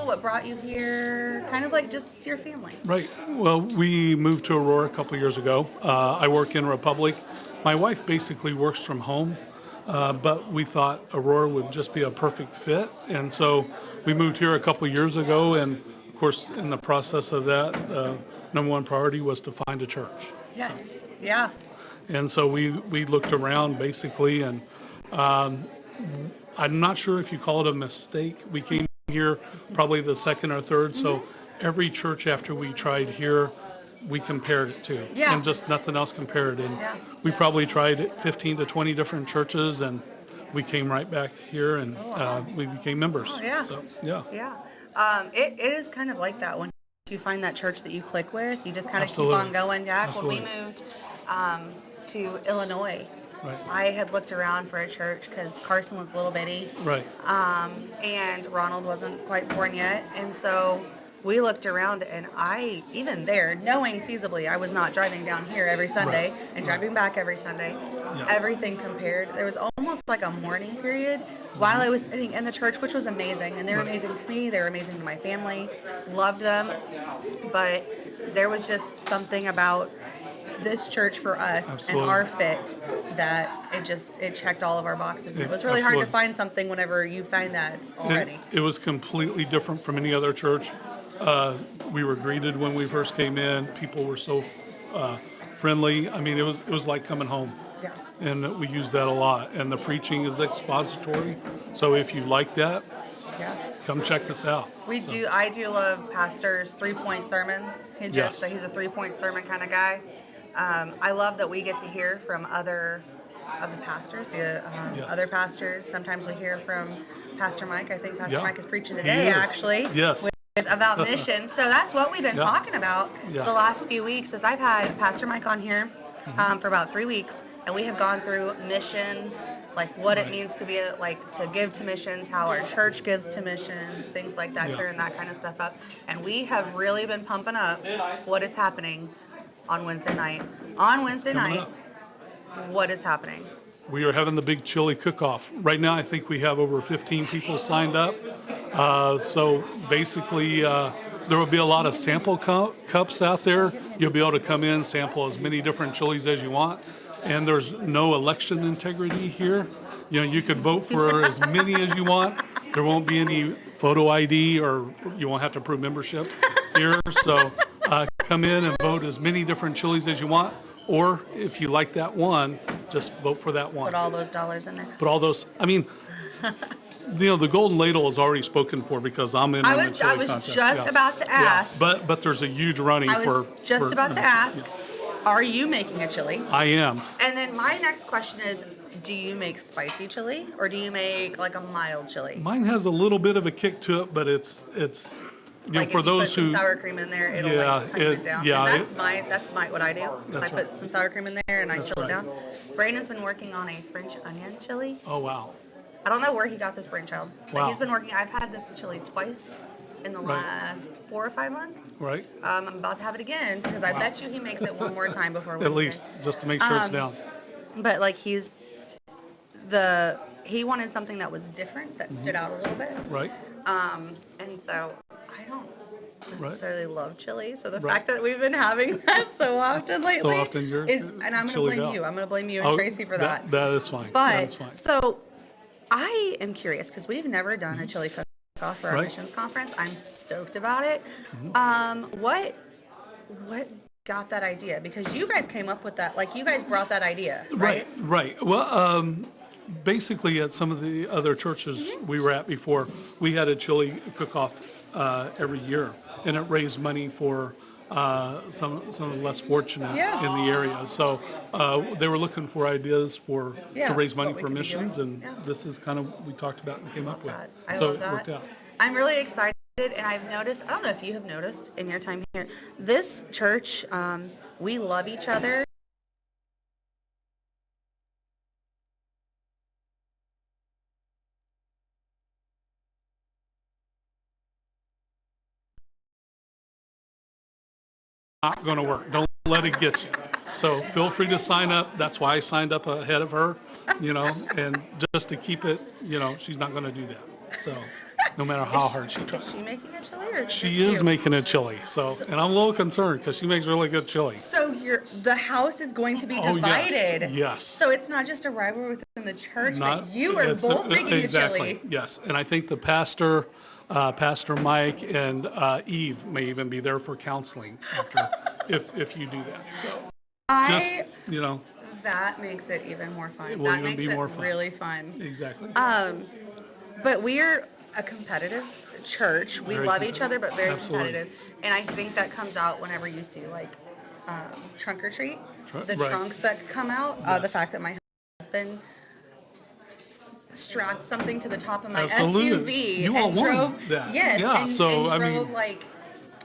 what brought you here, kind of like just your family. Right. Well, we moved to Aurora a couple years ago. I work in Republic. My wife basically works from home, but we thought Aurora would just be a perfect fit. And so we moved here a couple years ago. And of course, in the process of that, number one priority was to find a church. Yes. Yeah. And so we looked around basically, and I'm not sure if you call it a mistake. We came here probably the second or third, so every church after we tried here, we compared it to. Yeah. And just nothing else compared. And Yeah. we probably tried 15 to 20 different churches, and we came right back here, and we became members. Oh, yeah. So, yeah. Yeah. It is kind of like that when you find that church that you click with, you just kind of keep Absolutely. on going. Jack, when we Absolutely. moved to Illinois, Right. I had looked around for a church because Carson was a little bitty. Right. And Ronald wasn't quite born yet. And so we looked around, and even there, knowing feasibly I was not driving down here every Sunday and driving back every Sunday, everything compared. There was almost like a mourning period while I was sitting in the church, which was amazing. And they were amazing to me. They were amazing to my family. Loved them. But there was just something about this church for us Absolutely. and our fit that it checked all of our boxes. And it was really hard to Absolutely. find something whenever you find that already. It was completely different from any other church. We were greeted when we first came in. People were so friendly. I mean, it was like coming home. Yeah. And we use that a lot. And the preaching is expository. So if you like that, Yeah. come check us out. I do love Pastor's 3-point sermons. He jokes Yes. that he's a 3-point sermon kind of guy. I love that we get to hear from other of the pastors, other pastors. Sometimes we hear from Pastor Mike. I think Pastor Yeah. Mike is preaching He today, is. actually. Yes. About missions. So that's what we've been Yeah. talking about Yeah. the last few weeks. Is I've had Pastor Mike on here for about 3 weeks, and we have gone through missions, like what it Right. means to be to give to missions, how our church gives to missions, things like that, Yeah. clearing that kind of stuff up. And we have really been pumping up what is happening on Wednesday night. On Wednesday Coming night, up. what is happening? We are having the big chili cook-off. Right now, I think we have over 15 people signed up. So basically, there will be a lot of sample cups out there. You'll be able to come in, sample as many different chilies as you want. And there's no election integrity here. You know, you could vote for as many as you want. There won't be any photo ID, or you won't have to prove membership here. So come in and vote as many different chilies as you want. Or if you like that one, just vote for that one. Put all those dollars in there. Put all those, I mean, the golden ladle is already spoken for because I'm in I the was chili contest. just Yeah. about to Yeah. ask. But there's a huge running I for. was just about to ask, are you making a chili? I am. And then my next question is, do you make spicy chili or do you make like a mild chili? Mine has a little bit of a kick to it, but it's Like for if you those put who. some sour cream in there, it'll Yeah, like tone it down. 'Cause yeah, that's what I do. Is I That's put right. some sour cream in there and I That's chill right. it down. Brandon's been working on a French onion chili. Oh, wow. I don't know where he got this brainchild, but Wow. he's been working. I've had this chili twice in the Right. last 4 or 5 months. Right? I'm about to have it again because I bet you he makes it one more time before At Wednesday. least, just to make sure it's down. But like he wanted something that was different, that stood out a little bit. Right? And so I don't Right. necessarily love chili. So the Right. fact that we've been having that so often lately often you're and I'm going to chilied blame out. you. I'm going to blame you and Oh, Tracy for that. That is fine. That is But fine. so I am curious because we've never done a chili cook-off for our Right. missions conference. I'm stoked about it. What got that idea? Because you guys came up with that. Like you guys brought that idea, right? Right. Well, basically, at some of the other churches we were at before, we had a chili cook-off every year, and it raised money for some of the less fortunate Yeah. in the area. So they were looking for ideas to Yeah, raise money what we for could be missions, doing. and Yeah. this is kind of we talked about and came up with. I So love it that. worked out. I'm really excited, and I've noticed, I don't know if you have noticed in your time here, this church, we love each other. Not going to work. Don't let it get you. So feel free to sign up. That's why I signed up ahead of her, and just to keep it, she's not going to do that. So no matter how hard she Is tries. she making a chili or is it She just is you? making a chili, and I'm a little concerned because she makes really good chili. So the house is going to be Oh, divided. yes. So it's not just a rivalry within the church, but you are it's- both making exactly, a chili. yes. And I think the pastor, Pastor Mike and Eve may even be there for counseling after, if you do that. So just, That makes it even more fun. It will That even makes be it more fun. really fun. exactly. But we're a competitive church. We Very love each other, but very Absolutely. competitive. And I think that comes out whenever you see trunk or treat, the right. trunks that come out. The Yes. fact that my husband strapped something to the top of my Absolutely. SUV You all and won drove. that. Yes, Yeah, and, so, and I drove mean- like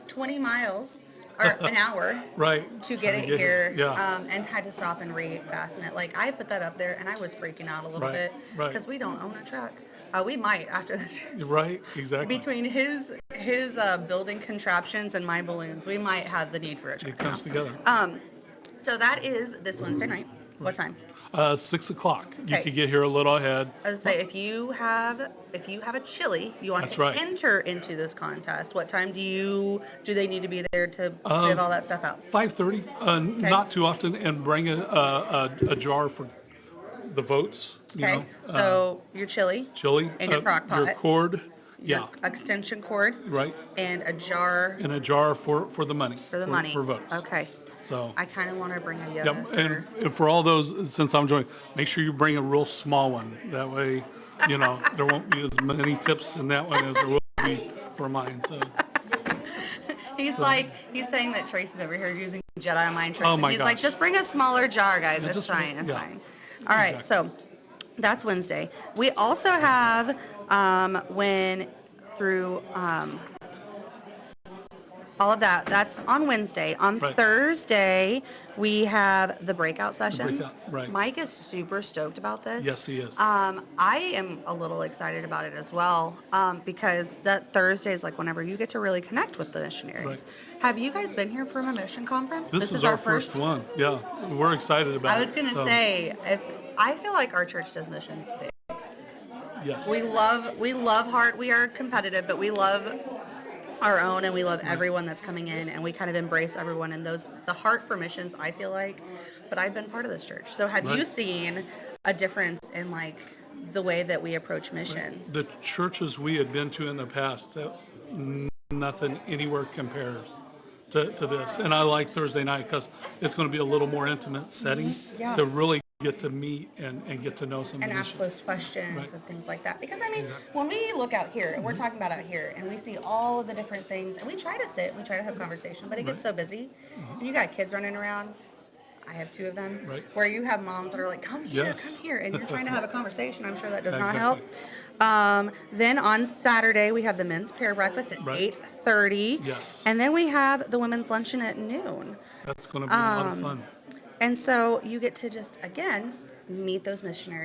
20 miles or an hour. Right. To Trying get to it here, Yeah. and had to stop and re-fasten it. Like I put that up there, and I was freaking out a little Right, bit right. because we don't own a truck. We might after this. Right, exactly. Between his building contraptions and my balloons, we might have the need for a truck. It comes together. So that is this Wednesday night. What time? 6 o'clock. You Okay. could get here a little ahead. I was gonna say if you have a chili, you want That's to right. enter into this contest. What time do they need to be there to give all that stuff out? 5:30, not too often, and bring a jar for the votes. Okay. So your chili, Chili. and your crock pot, Your cord. your Yeah. extension cord, Right. and a jar In a jar for the money. for the money. For votes. Okay. So. I kind of want to bring a Yep, Yoda. and for all those, since I'm joining, make sure you bring a real small one. That way, there won't be as many tips in that one as there will be for mine. So, He's saying that Tracy's over here using Jedi mind tricks. Oh and my he's like, gosh. just bring a smaller jar, guys. Yeah, It's just fine. It's yeah. fine. All right. Exactly. So that's Wednesday. We also have when through all of that. That's on Wednesday. On Right. Thursday, we have the breakout sessions. breakout, right. Mike is super stoked about this. yes, he is. I am a little excited about it as well because that Thursday is like whenever you get to really connect with the missionaries. Right. Have you guys been here from a mission conference? This is our first one. Yeah, we're excited about it. I was going to So, say, I feel like our church does missions big. Yes. We love heart. We are competitive, but we love our own and we love everyone that's coming in and we kind of embrace everyone and the heart for missions, I feel like. But I've been part of this church. So have you Right. seen a difference in like the way that we approach missions? The churches we had been to in the past, nothing anywhere compares to this. And I like Thursday night because it's going to be a little more intimate setting Yeah. to really get to meet and get to know some And of ask those questions Right. and things like that. Because I mean, Exactly. when we look out here, and we're talking about out here, and we see all of the different things, and we try to sit, we try to have conversation, but it gets so busy, and you got kids running around. I have two of them, Right. where you have moms that are like, "Come here, Yes. come here," and you're trying to have a conversation. I'm sure that does not Exactly. help. Then on Saturday we have the men's prayer breakfast at Right. 8:30. Yes. And then we have the women's luncheon at noon. That's going to be a lot of fun. And so you get to just again meet those missionaries.